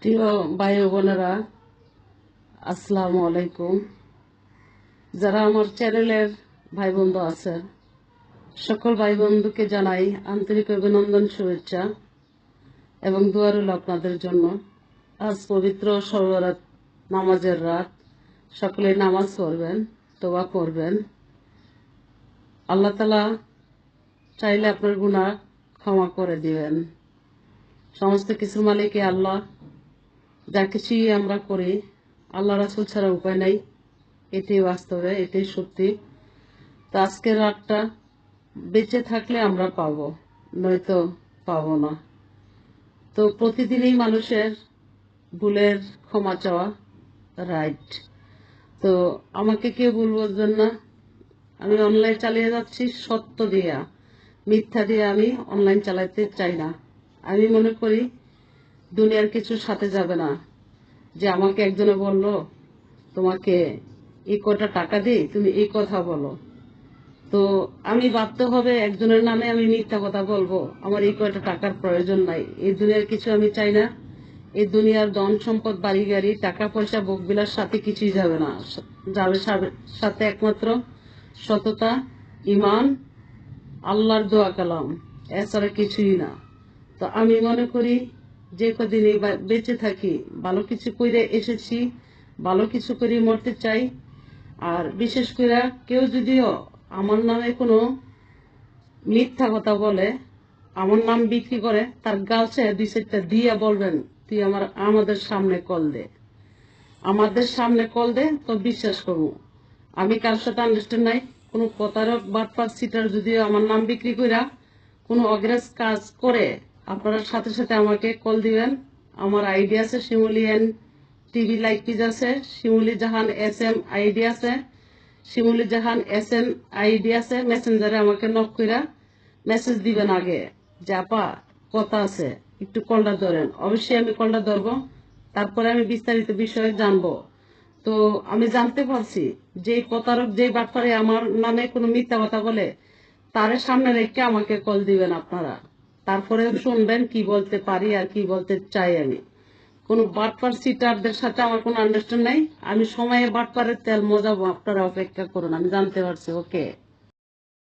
প্রিয় ভাই ও বোনেরা, আসসালামু আলাইকুম। যারা আমার চ্যানেলের ভাই বন্ধু আছে, সকল ভাই বন্ধুকে জানাই আন্তরিক অভিনন্দন, শুভেচ্ছা এবং দোয়া রইল আপনাদের জন্য। আজ পবিত্র শবে নামাজের রাত। সকলে নামাজ পড়বেন, তোবা করবেন। আল্লাহ তাআলা চাইলে আপনার গুনাহ ক্ষমা করে দিবেন। সমস্ত কিছুর মালিক আল্লাহ। যা কিছুই আমরা করি আল্লাহ রাসূল ছাড়া উপায় নাই, এটাই বাস্তবে, এটাই সত্যি। তো আজকের রাতটা বেঁচে থাকলে আমরা পাবো, নয়তো পাবো না। তো প্রতিদিনই মানুষের ভুলের ক্ষমা চাওয়া রাইট। তো আমাকে কেউ ভুল বুঝবেন না, আমি অনলাইন চালিয়ে যাচ্ছি সত্য দিয়া, মিথ্যা দিয়ে আমি অনলাইন চালাতে চাই না। আমি মনে করি দুনিয়ার কিছুর সাথে যাবে না। যে আমাকে একজনে বলল, তোমাকে এই কটা টাকা দিই, তুমি এই কথা বলো, তো আমি ভাবতে হবে একজনের নামে আমি মিথ্যা কথা বলবো? আমার এই কয়টা টাকার প্রয়োজন নাই, এই দুনিয়ার কিছু আমি চাই না। এই দুনিয়ার ধন সম্পদ, বাড়ি গাড়ি, টাকা পয়সা, ভোগবিলার সাথে কিছুই যাবে না। যাবে সাথে একমাত্র সততা, ইমান, আল্লাহর দোয়া কালাম, এছাড়া কিছুই না। তো আমি মনে করি যে কদিন বেঁচে থাকি, ভালো কিছু করে এসেছি, ভালো কিছু করে মরতে চাই। আর বিশেষ করে কেউ যদিও আমার নামে কোনো মিথ্যা কথা বলে, আমার নাম বিক্রি করে, তার গাছে দুই চারটা দিয়ে বলবেন, তুই আমাদের সামনে কল দে, আমাদের সামনে কল দে, তো বিশ্বাস করবো। আমি কার সাথে আন্ডারস্ট্যান্ড নাই। কোনো প্রতারক বাটপার সিটার যদিও আমার নাম বিক্রি কইরা কোনো অগ্রেস কাজ করে, আপনারা সাথে সাথে আমাকে কল দিবেন। আমার আইডি আছে শিমুলি এন টিভি লাইক পিজ আছে, শিমুলি জাহান এস এম আইডি আছে, শিমুলি জাহান এস এম আইডি আছে। মেসেঞ্জারে আমাকে নক কইরা মেসেজ দিবেন আগে যে আপা কথা আছে, একটু কলটা ধরেন। অবশ্যই আমি কলটা ধরবো, তারপরে আমি বিস্তারিত বিষয়ে জানবো। তো আমি জানতে পারছি যে প্রতারক, যে বাটপারে আমার নামে কোনো মিথ্যা কথা বলে, তার সামনে রেখে আমাকে কল দিবেন আপনারা। তারপরে শুনবেন কি বলতে পারি আর কি বলতে চাই আমি। কোনো বাটপার সিটারদের সাথে আমার কোনো আন্ডারস্ট্যান্ড নাই। আমি সময়ে বাটপারের তেল মজাবো, আপনারা অপেক্ষা করুন, আমি জানতে পারছি। ওকে।